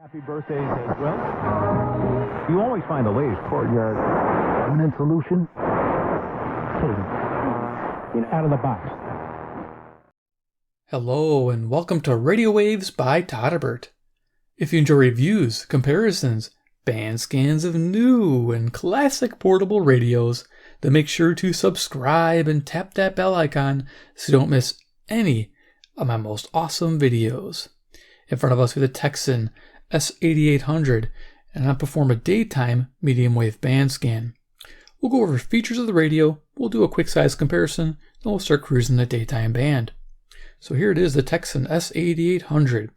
Happy birthdays as well. You always find the latest courtyard permanent solution. Out of the box. Hello and welcome to Radio Waves by Todderbert. If you enjoy reviews, comparisons, band scans of new and classic portable radios, then make sure to subscribe and tap that bell icon so you don't miss any of my most awesome videos. In front of us we have the Tecsun S-8800, and I'll perform a daytime medium wave band scan. We'll go over features of the radio, we'll do a quick size comparison, then we'll start cruising the daytime band. So here it is, the Tecsun S-8800.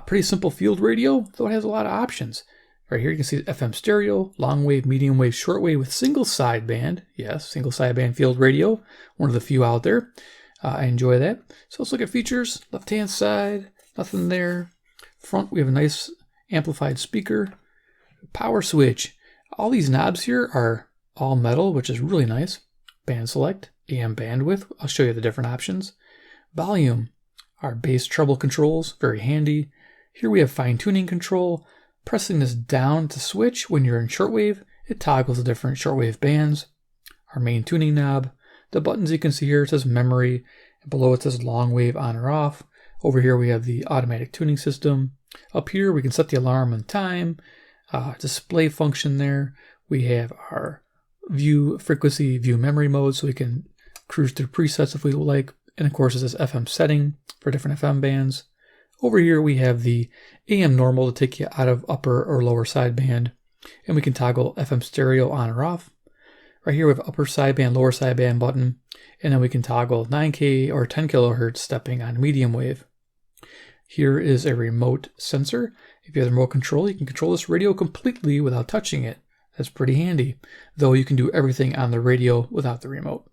Pretty simple field radio, though it has a lot of options. Right here you can see FM stereo, long wave, medium wave, shortwave with single sideband. Yes, single sideband field radio, one of the few out there. I enjoy that. So let's look at features. Left hand side, nothing there. Front, we have a nice amplified speaker. Power switch. All these knobs here are all metal, which is really nice. Band select, AM bandwidth. I'll show you the different options. Volume, our bass treble controls, very handy. Here we have fine tuning control. Pressing this down to switch when you're in shortwave, it toggles the different shortwave bands. Our main tuning knob. The buttons you can see here, it says memory. Below it says long wave on or off. Over here we have the automatic tuning system. Up here we can set the alarm and time. Display function there. We have our view frequency, view memory mode, so we can cruise through presets if we like. And of course it says FM setting for different FM bands. Over here we have the AM normal to take you out of upper or lower sideband. And we can toggle FM stereo on or off. Right here we have upper sideband, lower sideband button. And then we can toggle 9K or 10 kilohertz stepping on medium wave. Here is a remote sensor. If you have the remote control, you can control this radio completely without touching it. That's pretty handy, though you can do everything on the radio without the remote.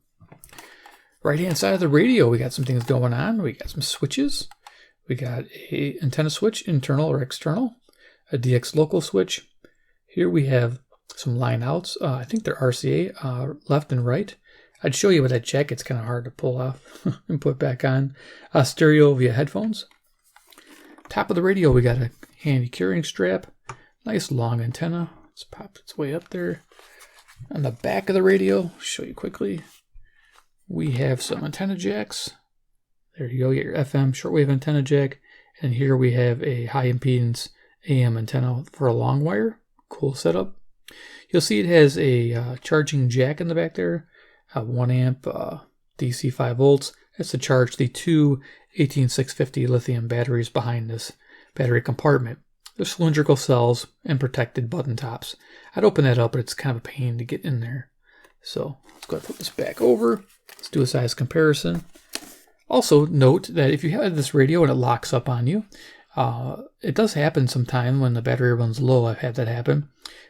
Right hand side of the radio, we got some things going on. We got some switches. We got a antenna switch, internal or external, a DX local switch. Here we have some line outs. I think they're RCA, left and right. I'd show you with that jack. It's kind of hard to pull off and put back on. Stereo via headphones. Top of the radio, we got a handy carrying strap. Nice long antenna. Let's pop its way up there. On the back of the radio, I'll show you quickly. We have some antenna jacks. There you go, you get your FM shortwave antenna jack. And here we have a high impedance AM antenna for a long wire. Cool setup. You'll see it has a charging jack in the back there. 1 amp DC 5 volts. That's to charge the two 18650 lithium batteries behind this battery compartment. They're cylindrical cells and protected button tops. I'd open that up, but it's kind of a pain to get in there. So let's go ahead and put this back over. Let's do a size comparison. Also note that if you have this radio and it locks up on you, it does happen sometime when the battery runs low. I've had that happen.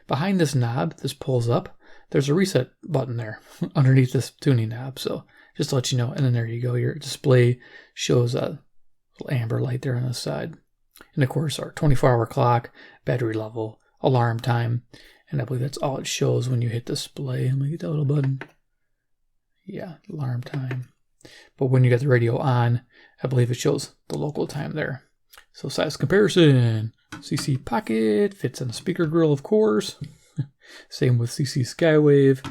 Behind this knob, this pulls up, there's a reset button there underneath this tuning knob. So just to let you know, and then there you go. Your display shows a little amber light there on the side. And of course our 24-hour clock, battery level, alarm time, and I believe that's all it shows when you hit display. Let me get that little button. Yeah, alarm time. But when you got the radio on, I believe it shows the local time there. So size comparison. CC pocket, fits in the speaker grill, of course. Same with CC Skywave.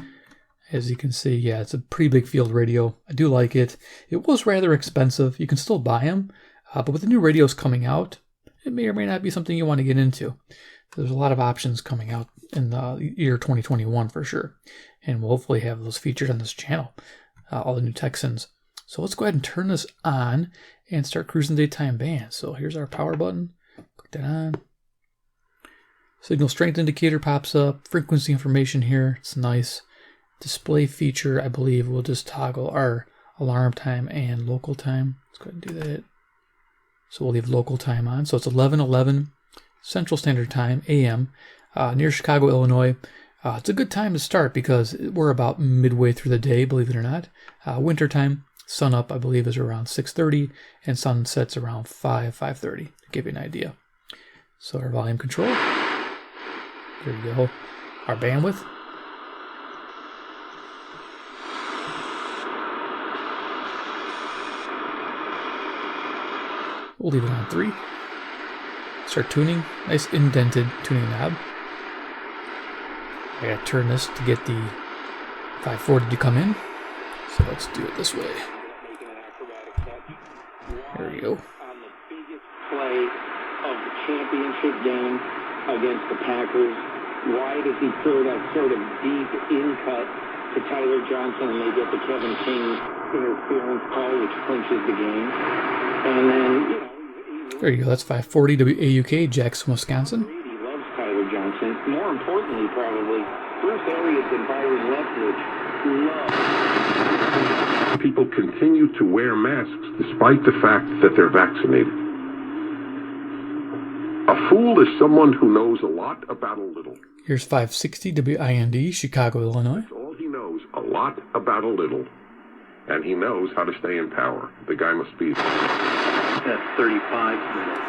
As you can see, yeah, it's a pretty big field radio. I do like it. It was rather expensive. You can still buy them. But with the new radios coming out, it may or may not be something you want to get into. There's a lot of options coming out in the year 2021 for sure. And we'll hopefully have those featured on this channel. All the new Texans. So let's go ahead and turn this on and start cruising daytime band. So here's our power button. Click that on. Signal strength indicator pops up. Frequency information here. It's nice. Display feature, I believe, will just toggle our alarm time and local time. Let's go ahead and do that. So we'll leave local time on. So it's 11:11 Central Standard Time, AM, near Chicago, Illinois. It's a good time to start because we're about midway through the day, believe it or not. Winter time, sun up, I believe, is around 6:30, and sun sets around 5:30, to give you an idea. So our volume control. There you go. Our bandwidth. We'll leave it on 3. start tuning. Nice indented tuning knob. I gotta turn this to get the 540 to come in. So let's do it this way. There we go. On the biggest play of the championship game against the Packers, why does he throw that sort of deep in cut to Tyler Johnson and they get the Kevin King interference call, which clinches the game? And then, there you go. That's 540 WAUK, Jackson, Wisconsin. Brady loves Tyler Johnson. More importantly, probably, Bruce Arians and Byron Leftwich love. People continue to wear masks despite the fact that they're vaccinated. A fool is someone who knows a lot about a little. Here's 560 WIND, Chicago, Illinois. That's all he knows, a lot about a little. And he knows how to stay in power. The guy must be... That's 35 minutes.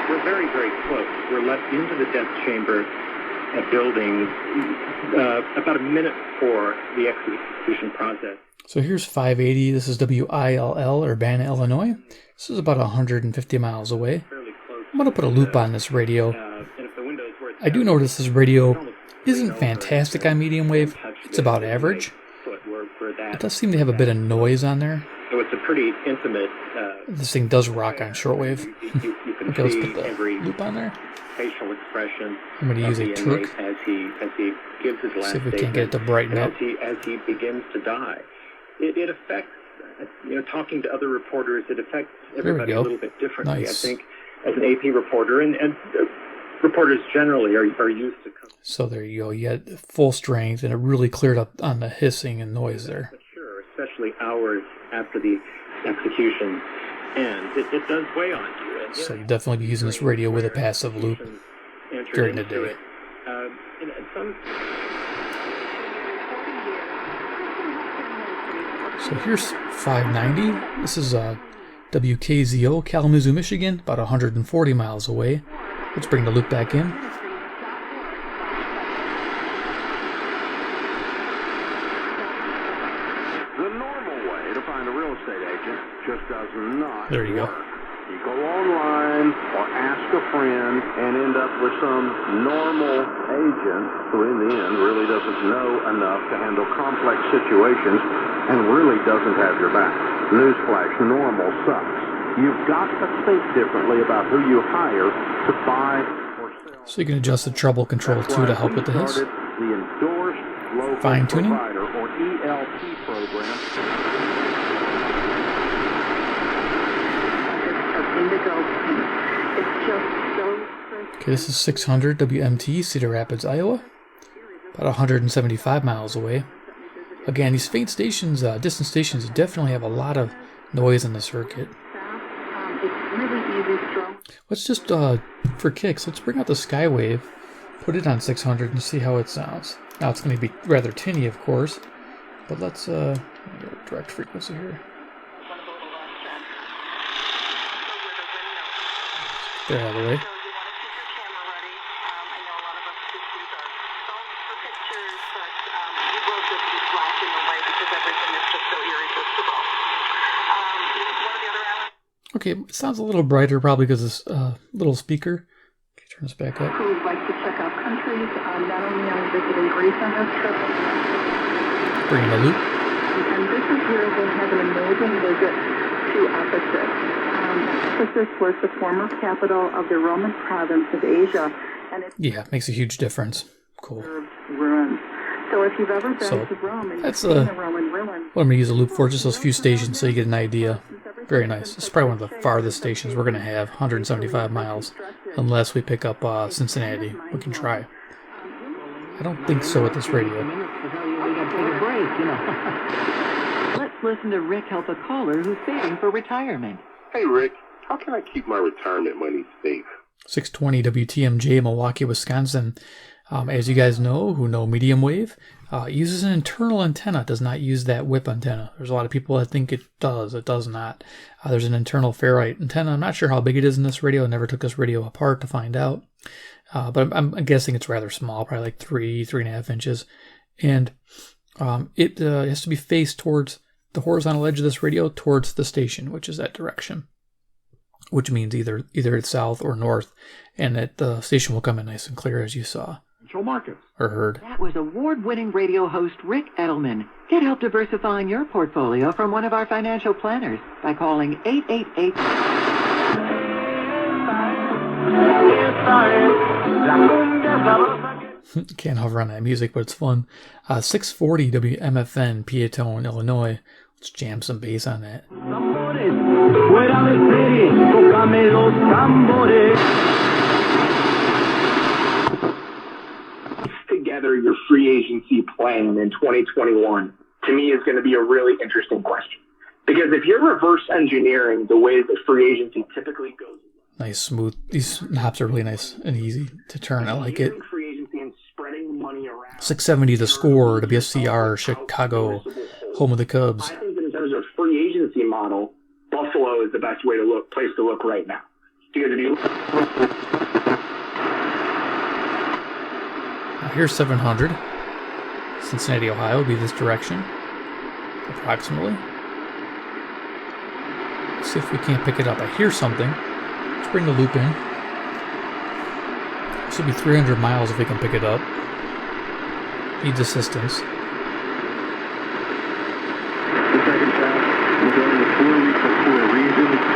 We're very, very close. We're let into the death chamber building about a minute before the execution process. So here's 580. This is WILL, Urbana, Illinois. This is about 150 miles away. I'm going to put a loop on this radio. I do notice this radio isn't fantastic on medium wave. It's about average. It does seem to have a bit of noise on there. So it's a pretty intimate... This thing does rock on shortwave. You can Okay, let's see put the every loop on there. facial expression. I'm going to use a inmate Turk. as he gives his last See if we statement, can't get it to brighten and up. as he begins to die. It affects, talking to other reporters, it affects everybody a little bit differently. Nice. I think as an AP reporter, and reporters generally are used to... So there you go. You had full strength, and it really cleared up on the hissing and noise there. Sure, especially hours after the execution ends. It does weigh on you. And, So you definitely be using this radio with a passive loop during the day. So here's 590. This is WKZO, Kalamazoo, Michigan, about 140 miles away. Let's bring the loop back in. The normal way to find a real estate agent just does not There you go. work. You go online or ask a friend and end up with some normal agent who in the end really doesn't know enough to handle complex situations and really doesn't have your back. Newsflash, normal sucks. You've got to think differently about who you hire to buy or sell. So you can adjust the treble control too to help with the hiss. The endorsed local Fine tuning. provider or ELP program. Okay, this is 600 WMT, Cedar Rapids, Iowa. About 175 miles away. Again, these faint stations, distant stations, definitely have a lot of noise in the circuit. Let's just, for kicks, let's bring out the Skywave, put it on 600 and see how it sounds. Now it's going to be rather tinny, of course, but let's direct frequency here. Get out of the way. Okay, it sounds a little brighter, probably because this little speaker. Okay, turn this back up. Who would like to check out countries, not only are we visiting Greece on this trip. Bring in the loop. And this is where they have an amazing visit to Ephesus. Ephesus was the former capital of the Roman province of Asia, and it's Makes a huge difference. Cool. ruins. So if you've ever been So, to Rome and you've that's seen the Roman ruins, what I'm going to use a loop for, just those few stations so you get an idea. Very nice. It's probably one of the farthest stations we're going to have, 175 miles, unless we pick up Cincinnati. We can try. I don't think so with this radio. Let's listen to Rick help a caller who's saving for retirement. Hey, Rick, how can I keep my retirement money safe? 620 WTMJ, Milwaukee, Wisconsin. As you guys know, who know medium wave, uses an internal antenna, does not use that whip antenna. There's a lot of people that think it does. It does not. There's an internal ferrite antenna. I'm not sure how big it is in this radio. I never took this radio apart to find out. But I'm guessing it's rather small, probably like 3.5 inches. And it has to be faced towards the horizontal edge of this radio, towards the station, which is that direction. which means either it's south or north, and that the station will come in nice and clear, as you saw or heard. That was award-winning radio host Rick Edelman. Get help diversifying your portfolio from one of our financial planners by calling 888. Can't hover on that music, but it's fun. 640 WMFN, Piatone, Illinois. Let's jam some bass on that. Together your free agency plan in 2021, to me, is going to be a really interesting question. Because if you're reverse engineering the way that free agency typically goes, nice, smooth. These knobs are really nice and easy to turn. I like it. 670 The Score, WSCR, Chicago, home of the Cubs. I think that in terms of free agency model, Buffalo is the best place to look right now. Because if you here's 700. Cincinnati, Ohio will be this direction, approximately. Let's see if we can't pick it up. I hear something. Let's bring the loop in. This should be 300 miles if we can pick it up. Needs assistance. The second shot, we're going to 4 weeks for 4 reasons. We don't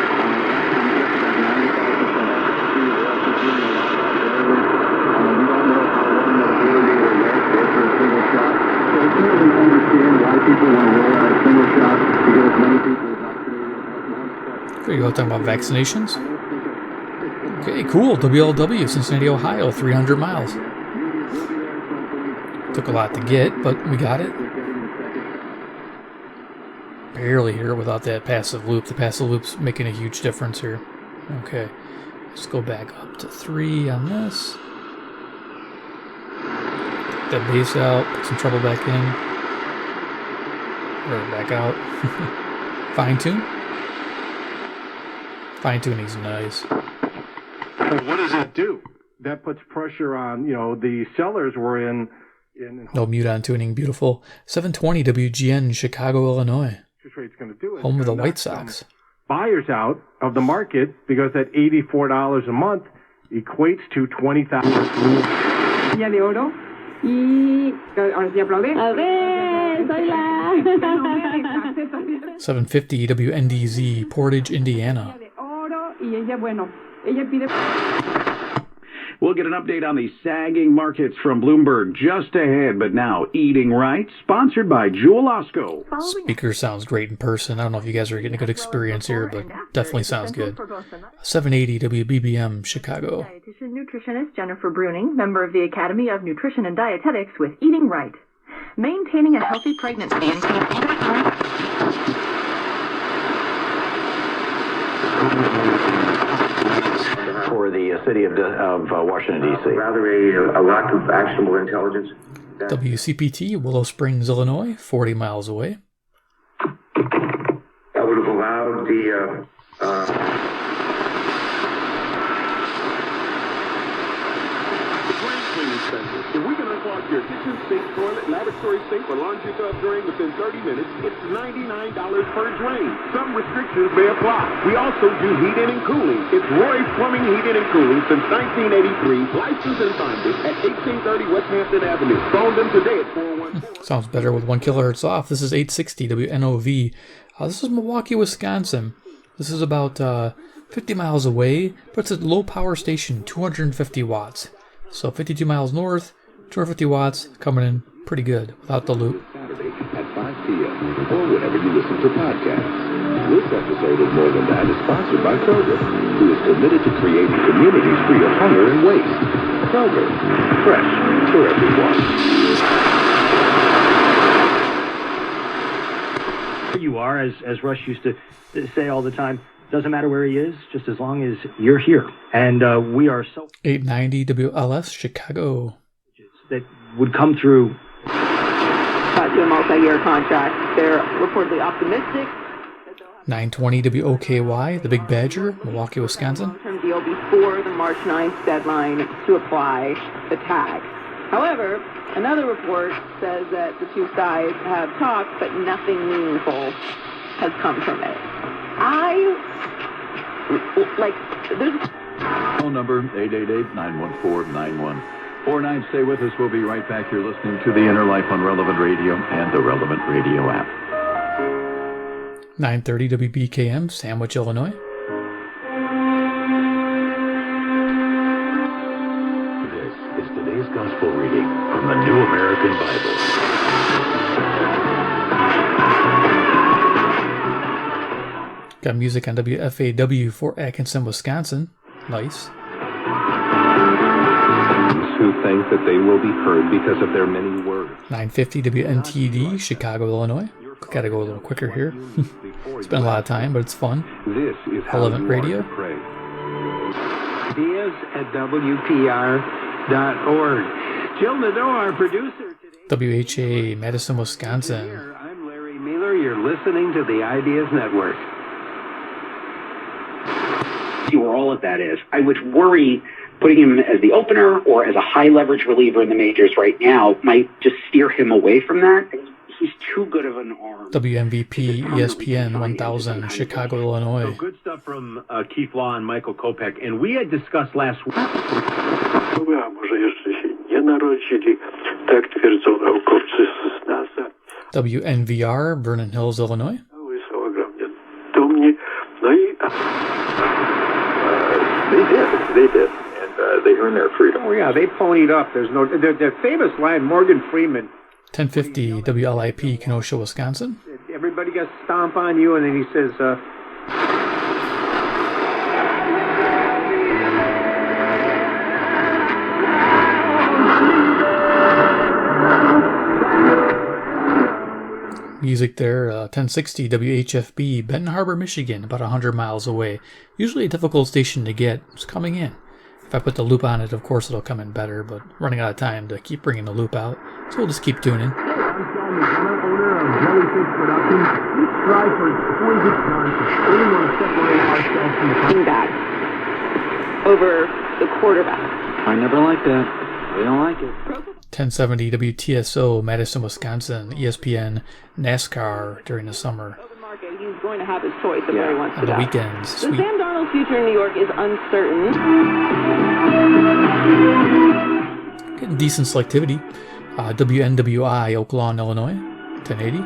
know how long that ability will last after a single shot. So we clearly understand why people want to roll out a single shot to get as many people as possible. There you go, talking about vaccinations. Okay, cool. WLW, Cincinnati, Ohio, 300 miles. Took a lot to get, but we got it. Barely here without that passive loop. The passive loop's making a huge difference here. Okay, let's go back up to 3 on this. Get that bass out, put some treble back in. Or back out. Fine tune. Fine tuning's nice. What does it do? That puts pressure on, the sellers were in no mute on tuning, beautiful. 720 WGN, Chicago, Illinois. Home of the White Sox. Buyers out of the market because that $84 a month equates to $20,000. Ya de oro. Y ahora sí aplaude. A ver, soy la. 750 WNDZ, Portage, Indiana. Y ella, bueno, ella pide. We'll get an update on the sagging markets from Bloomberg just ahead, but now Eating Right, sponsored by Jewel Osco. Speaker sounds great in person. I don't know if you guys are getting a good experience here, but definitely sounds good. 780 WBBM, Chicago. Dietitian nutritionist Jennifer Bruning, member of the Academy of Nutrition and Dietetics with Eating Right. Maintaining a healthy pregnancy and for the city of Washington, D.C. Rather a lack of actionable intelligence. WCPT, Willow Springs, Illinois, 40 miles away. That would have allowed the If we can unclog your kitchen sink, toilet, laboratory sink, or laundry tub drain within 30 minutes, it's $99 per drain. Some restrictions may apply. We also do heating and cooling. It's Roy's Plumbing, Heating and Cooling since 1983. Licensed and bonded at 1830 West Hampton Avenue. Phone them today at 414. Sounds better with 1 kilohertz off. This is 860 WNOV. This is Milwaukee, Wisconsin. This is about 50 miles away, but it's a low power station, 250 watts. So 52 miles north, 250 watts, coming in pretty good without the loop. Saturday at 5 p.m. or whenever you listen to podcasts. This episode of More Than That is sponsored by Kroger, who is committed to creating communities free of hunger and waste. Kroger, fresh for everyone. You are, as Rush used to say all the time, doesn't matter where he is, just as long as you're here. And we are so... 890 WLS, Chicago. That would come through. To a multi-year contract. They're reportedly optimistic. 920 WOKY, the Big Badger, Milwaukee, Wisconsin. Long-term deal before the March 9th deadline to apply the tag. However, another report says that the two sides have talked, but nothing meaningful has come from it. I Like, there's... Phone number 888-914-9149. Stay with us. We'll be right back. You're listening to The Inner Life on Relevant Radio and the Relevant Radio app. 930 WBKM, Sandwich, Illinois. This is today's Gospel reading from the New American Bible. Got music on WFAW for Atkinson, Wisconsin. Nice. Who think that they will be heard because of their many words. 950 WNTD, Chicago, Illinois. Gotta go a little quicker here. Spent a lot of time, but it's fun. This is Relevant Radio. Ideas at WPR.org. Jill Nadeau, our producer today. WHA, Madison, Wisconsin. I'm Larry Miller. You're listening to the Ideas Network. See where all of that is. I would worry putting him as the opener or as a high leverage reliever in the majors right now might just steer him away from that. He's too good of an arm. WMVP ESPN 1000, Chicago, Illinois. So good stuff from Keith Law and Michael Kopech. And we had discussed last week. WNVR, Vernon Hills, Illinois. They did. And they earned their freedom. Oh, yeah, they ponied up. There's no... Their famous line, Morgan Freeman. 1050 WLIP, Kenosha, Wisconsin. Everybody got stomp on you, and then he says... Music there, 1060 WHFB, Benton Harbor, Michigan, about 100 miles away. Usually a difficult station to get. It's coming in. If I put the loop on it, of course it'll come in better, but running out of time to keep bringing the loop out. So we'll just keep tuning. I'm Sean McDonough, owner of Jellyfish Productions. We strive for exquisite content. We want to separate ourselves from the running back over the quarterback. I never liked that. We don't like it. 1070 WTSO, Madison, Wisconsin, ESPN, NASCAR during the summer. He's going to have his choice of where he wants to On go. the weekends. So Sweet. Sam Darnold's future in New York is uncertain. Getting decent selectivity. WNWI, Oaklawn, Illinois, 1080.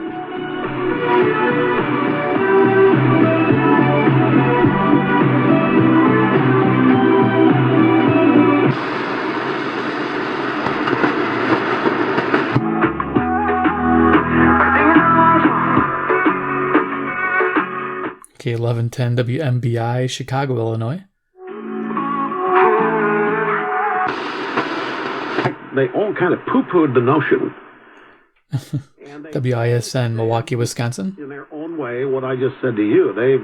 Okay, 1110 WMBI, Chicago, Illinois. They all kind of poo-pooed the notion. WISN, Milwaukee, Wisconsin. In their own way, what I just said to you, they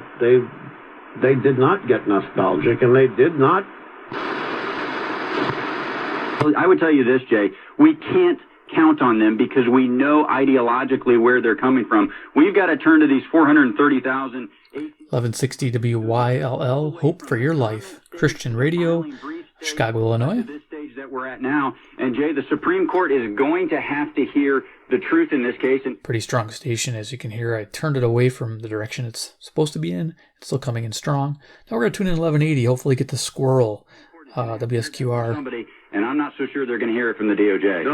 did not get nostalgic, and they did not. I would tell you this, Jay. We can't count on them because we know ideologically where they're coming from. We've got to turn to these 430,000... 1160 WYLL, Hope for Your Life, Christian Radio, Chicago, Illinois. This stage that we're at now, and Jay, the Supreme Court is going to have to hear the truth in this case. And pretty strong station, as you can hear. I turned it away from the direction it's supposed to be in. It's still coming in strong. Now we're going to tune in 1180, hopefully get the squirrel, WSQR. Somebody, and I'm not so sure they're going to hear it from the DOJ.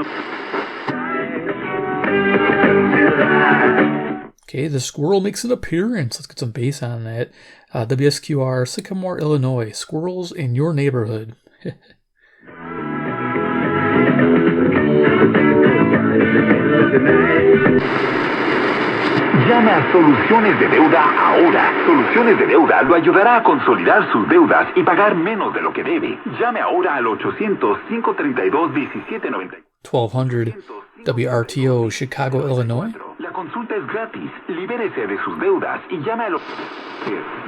Okay, the squirrel makes an appearance. Let's get some bass on that. WSQR, Sycamore, Illinois. Squirrels in your neighborhood. Llama a Soluciones de Deuda ahora. Soluciones de Deuda lo ayudará a consolidar sus deudas y pagar menos de lo que debe. Llame ahora al 800-532-1794. 1200 WRTO, Chicago, Illinois. La consulta es gratis. Libérese de sus deudas y llame al...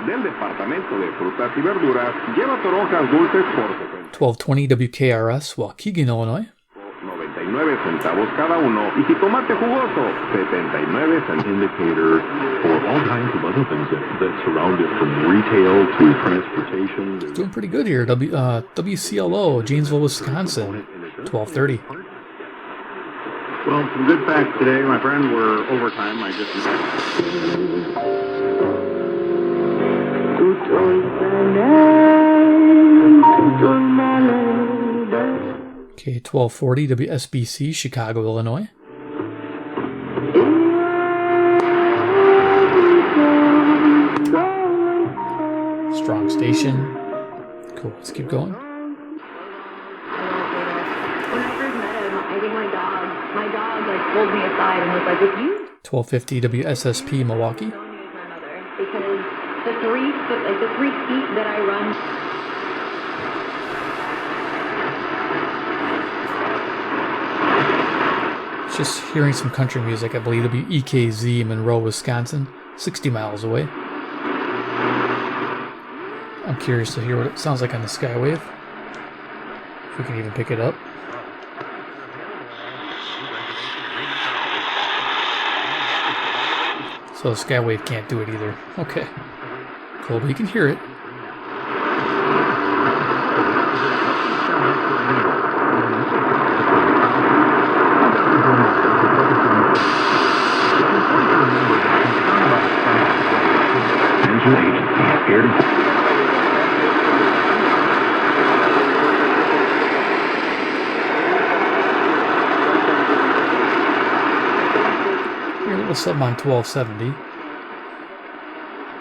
Del Departamento de Frutas y Verduras, lleva toronjas dulces por 1220 WKRS, Waukegan, Illinois. 99 centavos cada uno y jitomate jugoso 79 cents. Indicator for all kinds of other things that surround it, from retail to transportation. Doing pretty good here. WCLO, Janesville, Wisconsin, 1230. Well, some good facts today, my friend. We're overtime. I just... Okay, 1240 WSBC, Chicago, Illinois. Strong station. Cool, let's keep going. When I first met him, I think my dog like pulled me aside and was like, "If you." 1250 WSSP, Milwaukee. Because the 3 feet that I run. Just hearing some country music, I believe WEKZ, Monroe, Wisconsin, 60 miles away. I'm curious to hear what it sounds like on the Skywave. If we can even pick it up. So the Skywave can't do it either. Okay. Cool, but you can hear it. Hear a little something on 1270.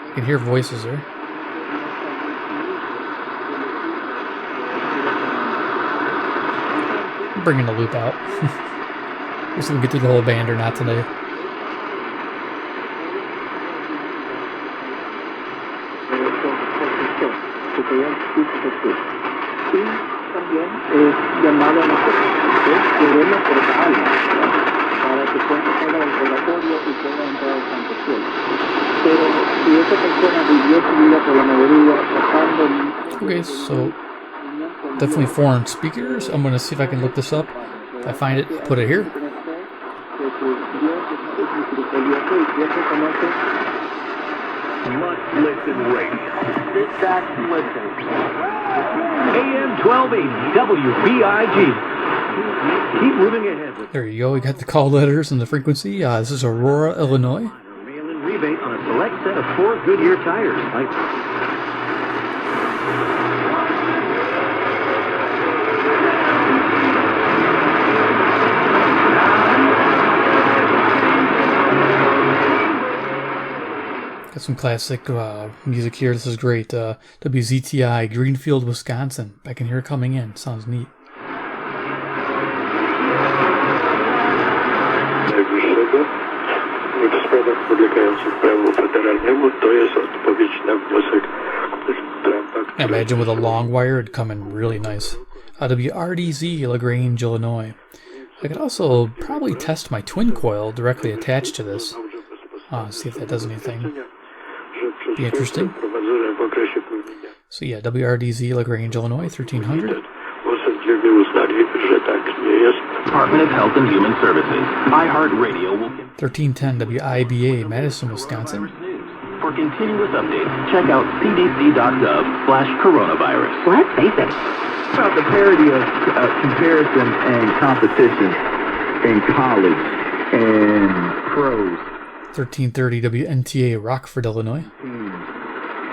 You can hear voices there. I'm bringing the loop out. We'll see if we get through the whole band or not today. Okay, so definitely foreign speakers. I'm going to see if I can look this up. If I find it, I'll put it here. Must listen radio. Sit back and listen. AM 1280 WBIG. Keep moving ahead. There you go. We got the call letters and the frequency. This is Aurora, Illinois. Mail-in rebate on a select set of 4 Goodyear tires. Got some classic music here. This is great. WZTI, Greenfield, Wisconsin. I can hear it coming in. Sounds neat. I imagine with a long wire it'd come in really nice. WRDZ, LaGrange, Illinois. I could also probably test my twin coil directly attached to this. See if that does anything. Be interesting. So yeah, WRDZ, LaGrange, Illinois, 1300. Department of Health and Human Services. iHeartRadio will... 1310 WIBA, Madison, Wisconsin. For continuous updates, check out cdc.gov/coronavirus. Let's face it. About the parity of comparison and competition in college and pros. 1330 WNTA, Rockford, Illinois.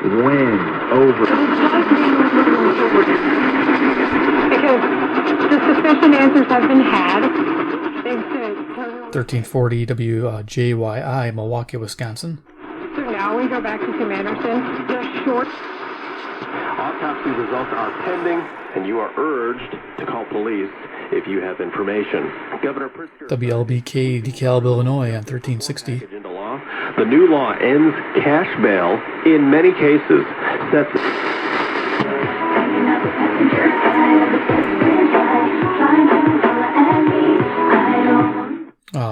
Win over. Because the sufficient answers have been had. 1340 WJYI, Milwaukee, Wisconsin. So now we go back to Tim Anderson. The short. Autopsy results are pending, and you are urged to call police if you have information. Governor Pritzker... WLBK, DeKalb, Illinois, on 1360. The new law ends cash bail in many cases. Sets...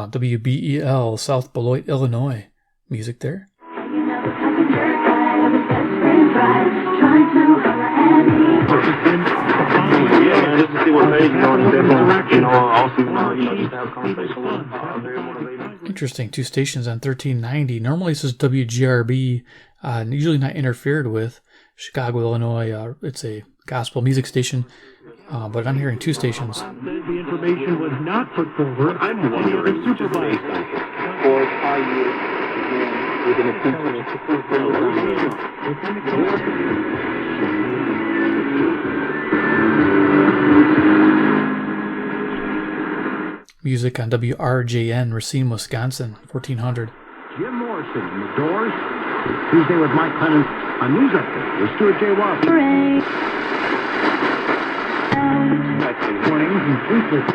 WBEL, South Beloit, Illinois. Music there. Just to see what page you're on, also, just to have a conversation. Interesting. 2 stations on 1390. Normally this is WGRB, usually not interfered with. Chicago, Illinois. It's a gospel music station, but I'm hearing 2 stations. The information was not put forward. I'm wondering, supervisor. Or are you again Music on WRJN, Racine, Wisconsin, 1400. Jim Morrison in the Doors. Tuesday with Mike Clemens on News Update with Stuart J. Walker.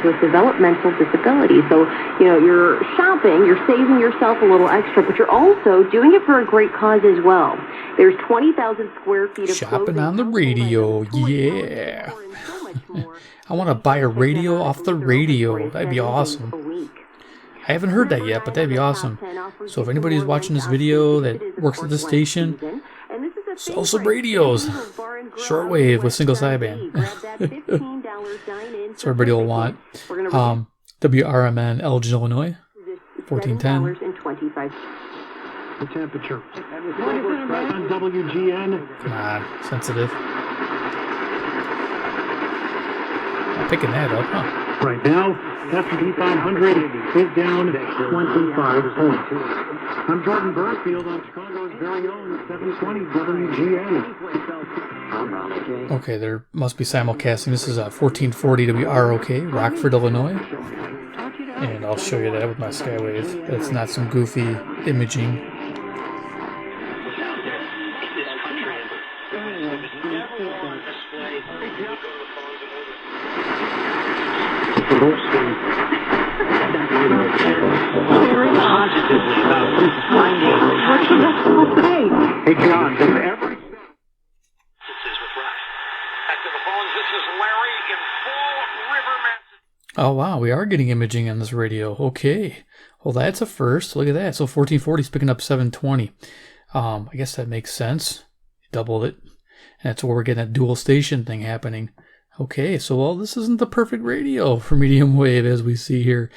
With developmental disability. So, you're shopping, you're saving yourself a little extra, but you're also doing it for a great cause as well. There's 20,000 square feet of shopping on the radio, yeah. I want to buy a radio off the radio. That'd be awesome. I haven't heard that yet, but that'd be awesome. So if anybody's watching this video that works at the station, sell some radios. Shortwave with single sideband. So everybody will want. WRMN, Elgin, Illinois, 1410. The temperature. On WGN. Come on, sensitive. I'm picking that up, huh? Right now, S&P 500 is down 25 points. I'm Jordan Burfield on Chicago's very own 720 WGN. Okay, there must be simulcasting. This is 1440 WROK, Rockford, Illinois. And I'll show you that with my Skywave. That's not some goofy imaging. Hey, John, does every... Oh, wow, we are getting imaging on this radio. Okay. Well, that's a first. Look at that. So 1440 is picking up 720. I guess that makes sense. Doubled it. And that's where we're getting that dual station thing happening. Okay, so, well, this isn't the perfect radio for medium wave, as we see here.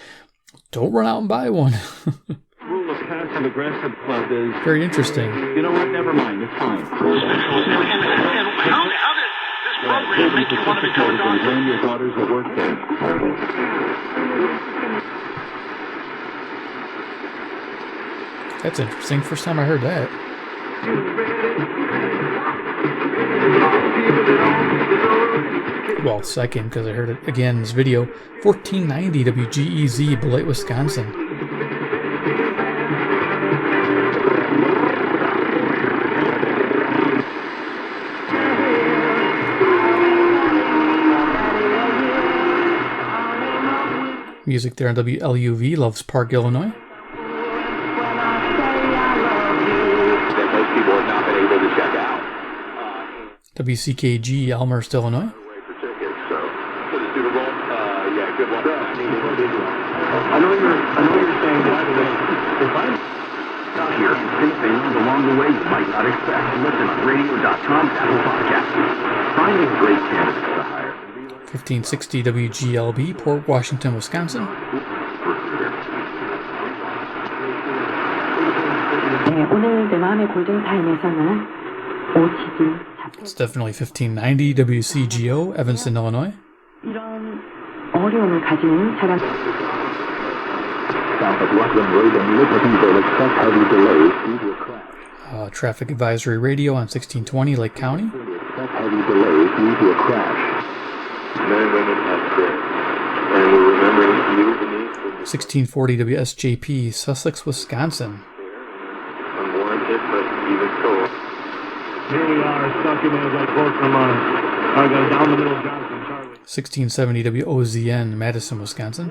Don't run out and buy one. Rule of passive aggressive club is... very interesting. You know what? Never mind. It's fine. How did this program make you want to become a doctor? Blame your daughters that work there. That's interesting. First time I heard that. Well, second, because I heard it again in this video. 1490 WGEZ, Beloit, Wisconsin. Music there on WLUV, Loves Park, Illinois. That most people have not been able to check out. WCKG, Elmhurst, Illinois. Good one. I know you're saying that if I'm out here and say things along the way you might not expect, listen on radio.com, Apple Podcasts. Finding great candidates to hire. 1560 WGLB, Port Washington, Wisconsin. It's definitely 1590 WCGO, Evanston, Illinois. 어려움을 가지는 차량. South of Rutland Road and Libertyville, expect heavy delays due to a crash. Traffic Advisory Radio on 1620 Lake County. Expect heavy delays due to a crash. Men and women have sick, and we're remembering you beneath 1640 WSJP, Sussex, Wisconsin. unwarranted, but even so. Here we are, stuck in there like both from I go down the middle of Johnson, Charlie. 1670 WOZN, Madison, Wisconsin.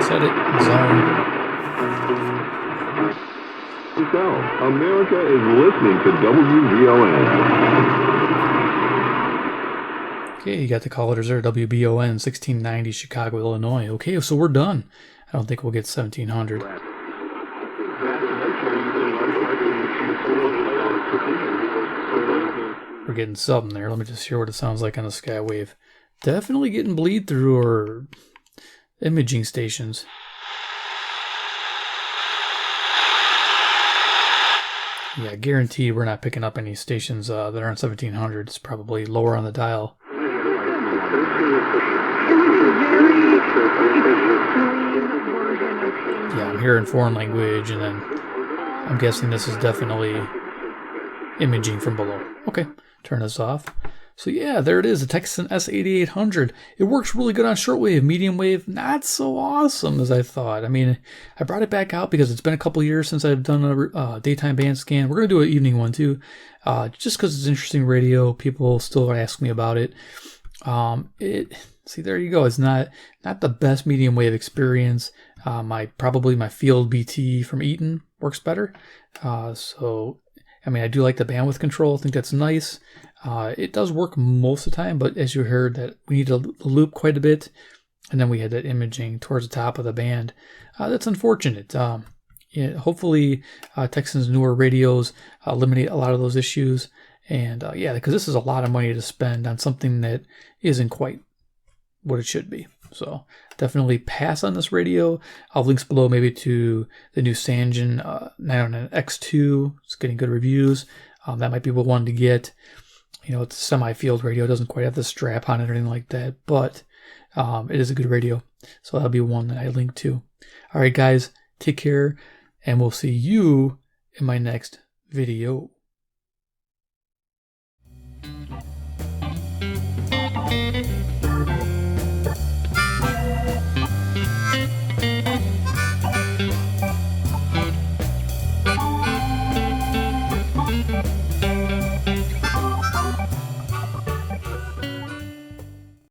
Said it. Zone. So, America is listening to WVON. Okay, you got the callers there. WBON, 1690 Chicago, Illinois. Okay, so we're done. I don't think we'll get 1700. We're getting something there. Let me just hear what it sounds like on the Skywave. Definitely getting bleed through or imaging stations. Yeah, guaranteed we're not picking up any stations that aren't 1700. It's probably lower on the dial. yeah, I'm hearing foreign language, and then I'm guessing this is definitely imaging from below. Okay, turn this off. So yeah, there it is, the Tecsun S-8800. It works really good on shortwave. Medium wave, not so awesome as I thought. I mean, I brought it back out because it's been a couple years since I've done a daytime band scan. We're going to do an evening one too, just because it's interesting radio. People still ask me about it. See, there you go. It's not the best medium wave experience. Probably my field BT from Eaton works better. So, I mean, I do like the bandwidth control. I think that's nice. It does work most of the time, but as you heard, that we need to loop quite a bit, and then we had that imaging towards the top of the band. That's unfortunate. Hopefully, Tecsun's newer radios eliminate a lot of those issues, and yeah, because this is a lot of money to spend on something that isn't quite what it should be. So definitely pass on this radio. I'll have links below maybe to the new Sangean 909 X2. It's getting good reviews. That might be one to get. You know, it's a semi-field radio. It doesn't quite have the strap on it or anything like that, but it is a good radio. So that'll be one that I link to. All right, guys, take care, and we'll see you in my next video.